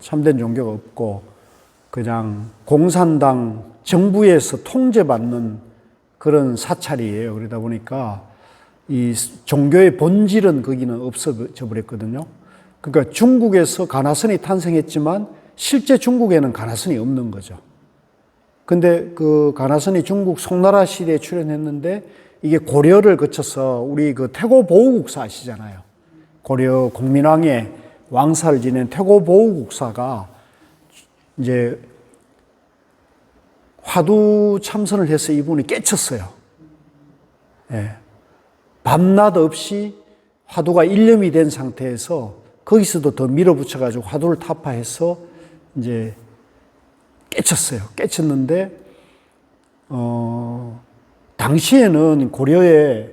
참된 종교가 없고 그냥 공산당 정부에서 통제받는 그런 사찰이에요. 그러다 보니까 이 종교의 본질은 거기는 없어져 버렸거든요. 그러니까 중국에서 가나선이 탄생했지만 실제 중국에는 가나선이 없는 거죠. 근데 그 가나선이 중국 송나라 시대에 출현했는데 이게 고려를 거쳐서 우리 그 태고보우국사 아시잖아요. 고려 공민왕의 왕사를 지낸 태고보우국사가 이제 화두 참선을 해서 이분이 깨쳤어요. 예. 밤낮 없이 화두가 일념이 된 상태에서 거기서도 더 밀어붙여가지고 화두를 타파해서 이제 깨쳤어요. 깨쳤는데, 당시에는 고려에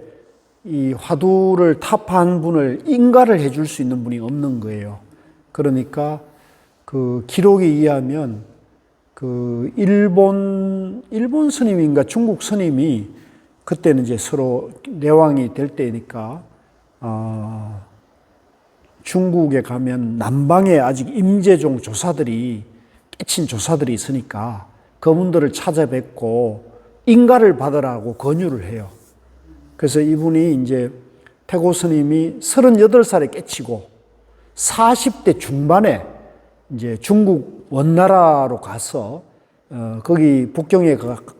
이 화두를 타파한 분을 인가를 해줄 수 있는 분이 없는 거예요. 그러니까 그 기록에 의하면 그 일본 스님인가 중국 스님이 그때는 이제 서로 내왕이 될 때니까, 중국에 가면 남방에 아직 임재종 조사들이 깨친 조사들이 있으니까 그분들을 찾아뵙고 인가를 받으라고 권유를 해요. 그래서 이분이 이제 태고 스님이 38살에 깨치고 40대 중반에 이제 중국 원나라로 가서 거기 북경에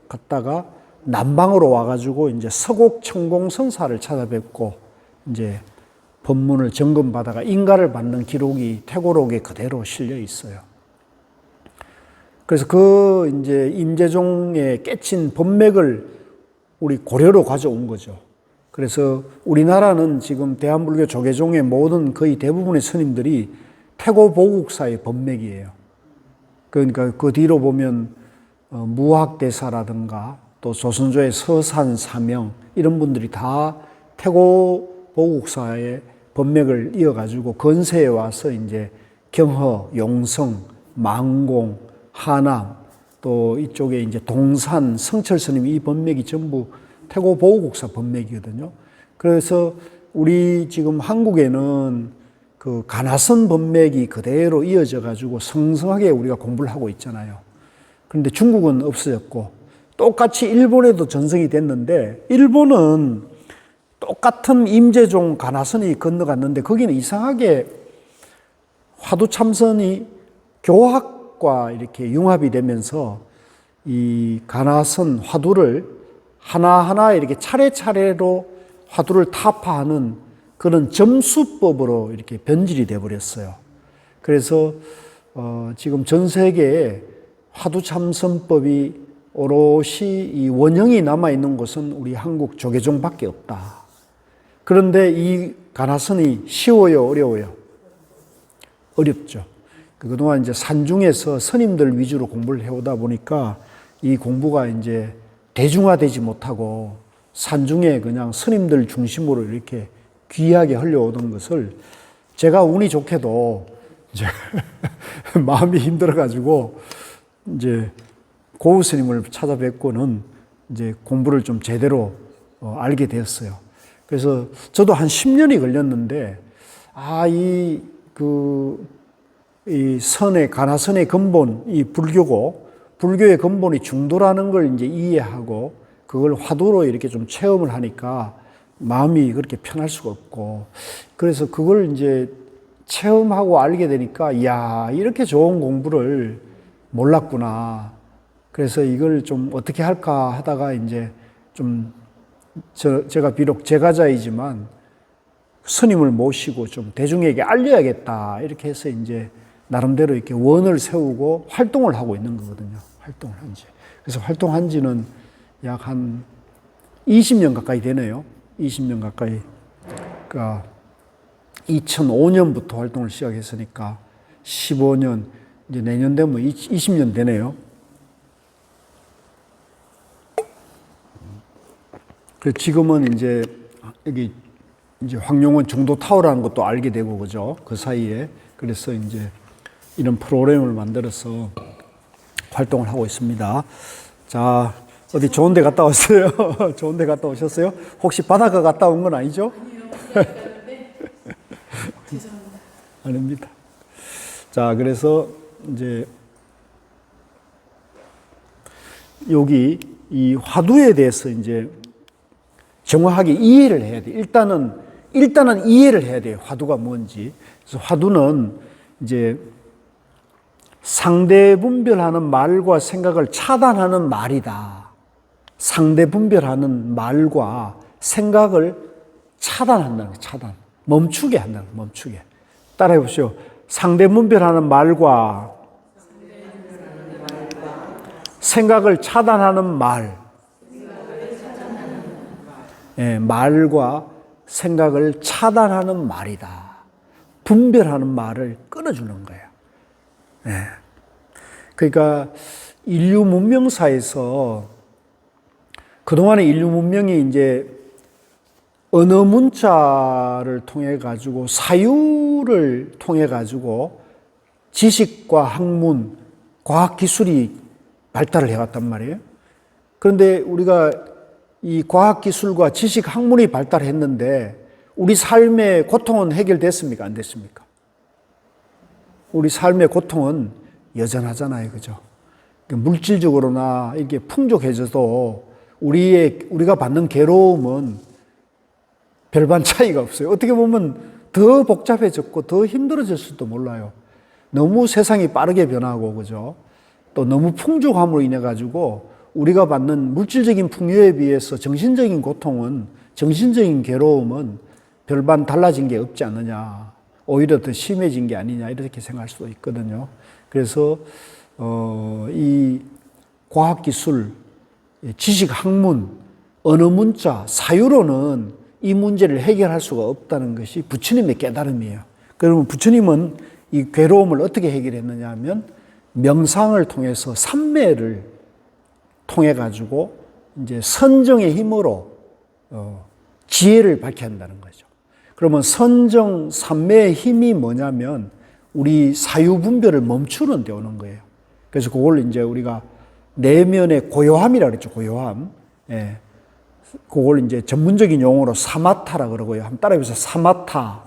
갔다가 남방으로 와가지고 이제 서곡천공 선사를 찾아뵙고 이제 법문을 점검받아가 인가를 받는 기록이 태고록에 그대로 실려 있어요. 그래서 그 이제 임재종의 깨친 법맥을 우리 고려로 가져온 거죠. 그래서 우리나라는 지금 대한불교 조계종의 모든 거의 대부분의 스님들이 태고보국사의 법맥이에요. 그러니까 그 뒤로 보면 무학대사라든가 또 조선조의 서산사명 이런 분들이 다 태고보국사의 법맥을 이어가지고 건세에 와서 이제 경허, 용성, 망공, 하남, 또 이쪽에 이제 동산, 성철 스님 이 법맥이 전부 태고보국사 법맥이거든요. 그래서 우리 지금 한국에는 그 가나선 법맥이 그대로 이어져 가지고 성성하게 우리가 공부를 하고 있잖아요. 그런데 중국은 없어졌고 똑같이 일본에도 전성이 됐는데 일본은 똑같은 임재종 가나선이 건너갔는데 거기는 이상하게 화두 참선이 교학과 이렇게 융합이 되면서 이 가나선 화두를 하나하나 이렇게 차례차례로 화두를 타파하는 그런 점수법으로 이렇게 변질이 되어버렸어요. 그래서 지금 전 세계에 화두 참선법이 오롯이 이 원형이 남아있는 곳은 우리 한국 조계종밖에 없다. 그런데 이 가나선이 쉬워요, 어려워요? 어렵죠. 그동안 이제 산중에서 스님들 위주로 공부를 해오다 보니까 이 공부가 이제 대중화되지 못하고 산중에 그냥 스님들 중심으로 이렇게 귀하게 흘려오던 것을 제가 운이 좋게도 이제 마음이 힘들어가지고 이제 고우 스님을 찾아뵙고는 이제 공부를 좀 제대로 알게 되었어요. 그래서 저도 한 10년이 걸렸는데, 이 선의, 가나선의 근본, 이 불교고, 불교의 근본이 중도라는 걸 이제 이해하고, 그걸 화두로 이렇게 좀 체험을 하니까 마음이 그렇게 편할 수가 없고, 그래서 그걸 이제 체험하고 알게 되니까, 이야, 이렇게 좋은 공부를 몰랐구나. 그래서 이걸 좀 어떻게 할까 하다가 이제 좀 제가 비록 제가자이지만 스님을 모시고 좀 대중에게 알려야겠다. 이렇게 해서 이제 나름대로 이렇게 원을 세우고 활동을 하고 있는 거거든요. 활동을 한 지. 그래서 활동한 지는 약 한 20년 가까이 되네요. 20년 가까이. 그러니까 2005년부터 활동을 시작했으니까 15년, 이제 내년 되면 20년 되네요. 그래서 지금은 이제 여기 이제 황룡원 중도타워라는 것도 알게 되고 그죠? 그 사이에. 그래서 이제 이런 프로그램을 만들어서 활동을 하고 있습니다. 자, 어디 좋은 데 갔다 왔어요? 좋은 데 갔다 오셨어요? 혹시 바닷가 갔다 온 건 아니죠? 아니요. 죄송합니다. 아닙니다. 자, 그래서 이제 여기 이 화두에 대해서 이제 정확하게 이해를 해야 돼. 일단은 이해를 해야 돼요. 화두가 뭔지. 그래서 화두는 이제 상대 분별하는 말과 생각을 차단하는 말이다. 상대 분별하는 말과 생각을 차단한다는 거예요. 차단. 멈추게 한다는 거예요. 멈추게. 따라해 보시오. 상대 분별하는 말과 생각을 차단하는 말. 예, 말과 생각을 차단하는 말이다. 분별하는 말을 끊어주는 거예요. 예. 그러니까 인류 문명사에서 그동안의 인류 문명이 이제 언어 문자를 통해 가지고 사유를 통해 가지고 지식과 학문, 과학 기술이 발달을 해왔단 말이에요. 그런데 우리가 이 과학 기술과 지식 학문이 발달했는데 우리 삶의 고통은 해결됐습니까? 안 됐습니까? 우리 삶의 고통은 여전하잖아요. 그죠? 물질적으로나 이게 풍족해져도 우리가 받는 괴로움은 별반 차이가 없어요. 어떻게 보면 더 복잡해졌고 더 힘들어질 수도 몰라요. 너무 세상이 빠르게 변하고, 그죠? 또 너무 풍족함으로 인해 가지고 우리가 받는 물질적인 풍요에 비해서 정신적인 고통은, 정신적인 괴로움은 별반 달라진 게 없지 않느냐. 오히려 더 심해진 게 아니냐. 이렇게 생각할 수도 있거든요. 그래서 이 과학기술, 지식, 학문, 언어 문자, 사유로는 이 문제를 해결할 수가 없다는 것이 부처님의 깨달음이에요. 그러면 부처님은 이 괴로움을 어떻게 해결했느냐 하면 명상을 통해서 삼매를 통해 가지고 이제 선정의 힘으로 지혜를 밝혀야 한다는 거죠. 그러면 선정 삼매의 힘이 뭐냐면 우리 사유 분별을 멈추는 데 오는 거예요. 그래서 그걸 이제 우리가 내면의 고요함이라고 그랬죠. 고요함. 예. 그걸 이제 전문적인 용어로 사마타라 그러고요. 한번 따라해보세요. 사마타.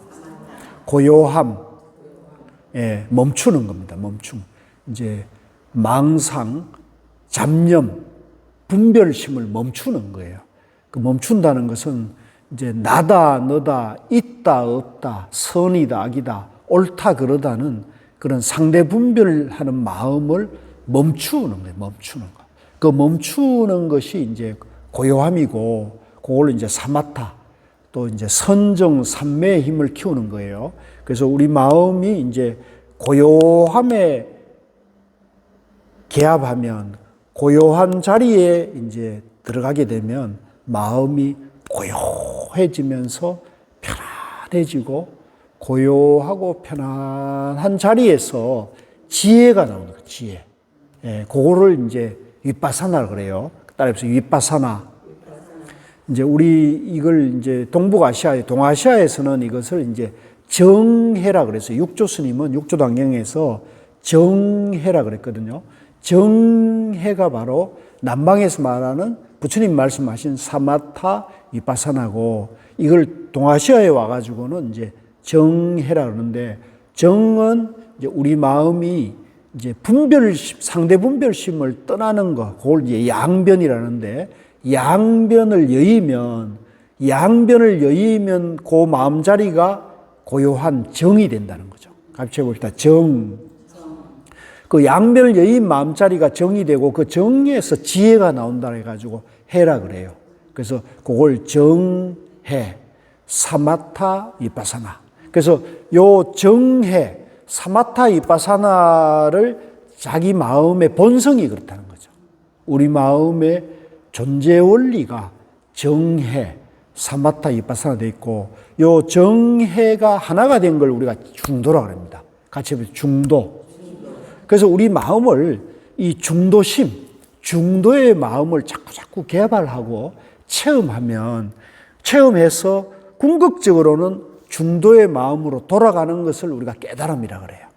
고요함. 예, 멈추는 겁니다. 멈춤. 이제 망상, 잡념, 분별심을 멈추는 거예요. 그 멈춘다는 것은 이제 나다, 너다, 있다, 없다, 선이다, 악이다, 옳다, 그러다는 그런 상대 분별하는 마음을 멈추는 거예요. 멈추는 거. 그 멈추는 것이 이제 고요함이고, 그걸 이제 사마타, 또 이제 선정, 삼매의 힘을 키우는 거예요. 그래서 우리 마음이 이제 고요함에 개합하면, 고요한 자리에 이제 들어가게 되면 마음이 고요해지면서 편안해지고, 고요하고 편안한 자리에서 지혜가 나오는 거예요. 지혜. 예, 그거를 이제 윗바사나라고 그래요. 따라해서 윗바사나. 이제 우리 이걸 이제 동아시아에서는 이것을 이제 정해라 그래서 육조 스님은 육조당경에서 정해라 그랬거든요. 정해가 바로 남방에서 말하는 부처님 말씀하신 사마타 윗바사나고, 이걸 동아시아에 와가지고는 이제 정해라 그러는데, 정은 이제 우리 마음이 이제 상대 분별심을 떠나는 거, 그걸 이제 양변이라는데, 양변을 여의면 그 마음자리가 고요한 정이 된다는 거죠. 같이 해봅시다. 정. 그 양변을 여인 마음자리가 정이 되고 그 정에서 지혜가 나온다 해가지고 해라 그래요. 그래서 그걸 정해, 사마타 윗바사나. 그래서 요 정해, 사마타 윗바사나를 자기 마음의 본성이 그렇다는 거죠. 우리 마음의 존재 원리가 정해, 사마타 윗바사나 돼 있고, 요 정해가 하나가 된 걸 우리가 중도라고 합니다. 같이 해보세요. 중도. 그래서 우리 마음을 이 중도심, 중도의 마음을 자꾸 개발하고 체험해서 궁극적으로는 중도의 마음으로 돌아가는 것을 우리가 깨달음이라 그래요.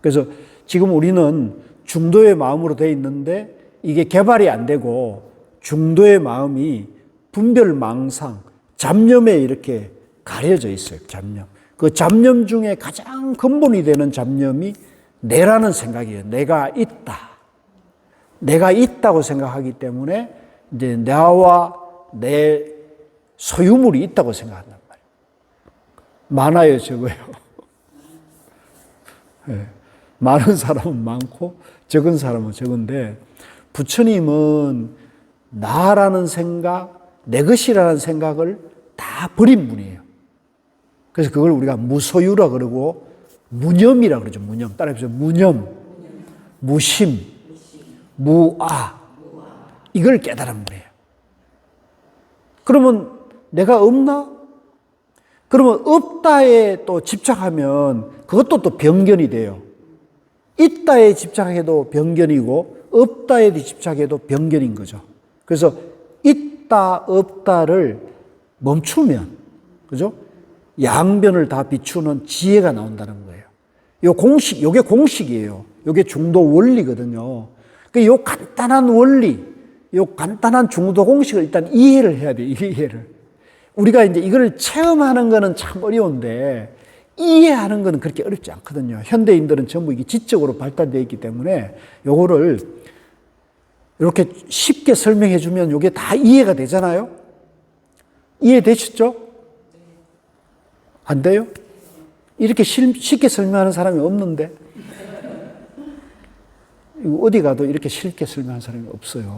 그래서 지금 우리는 중도의 마음으로 되어 있는데 이게 개발이 안 되고 중도의 마음이 분별망상, 잡념에 이렇게 가려져 있어요. 잡념. 그 잡념 중에 가장 근본이 되는 잡념이 내라는 생각이에요. 내가 있다. 내가 있다고 생각하기 때문에 이제 나와 내 소유물이 있다고 생각한단 말이에요. 많아요, 적어요? 네. 많은 사람은 많고 적은 사람은 적은데 부처님은 나라는 생각, 내 것이라는 생각을 다 버린 분이에요. 그래서 그걸 우리가 무소유라 그러고 무념이라 그러죠. 무념. 따라해보세요. 무념, 무심, 무아. 이걸 깨달은 분이에요. 그러면 내가 없나? 그러면 없다에 또 집착하면 그것도 또 병견이 돼요. 있다에 집착해도 병견이고 없다에 집착해도 병견인 거죠. 그래서 있다 없다를 멈추면, 그죠? 양변을 다 비추는 지혜가 나온다는 거예요. 요게 공식이에요. 요게 중도 원리거든요. 요 간단한 원리, 요 간단한 중도 공식을 일단 이해를 해야 돼요. 이해를. 우리가 이제 이걸 체험하는 거는 참 어려운데 이해하는 거는 그렇게 어렵지 않거든요. 현대인들은 전부 이게 지적으로 발달되어 있기 때문에 요거를 이렇게 쉽게 설명해 주면 요게 다 이해가 되잖아요. 이해되셨죠? 안 돼요? 이렇게 쉽게 설명하는 사람이 없는데 어디 가도 이렇게 쉽게 설명하는 사람이 없어요.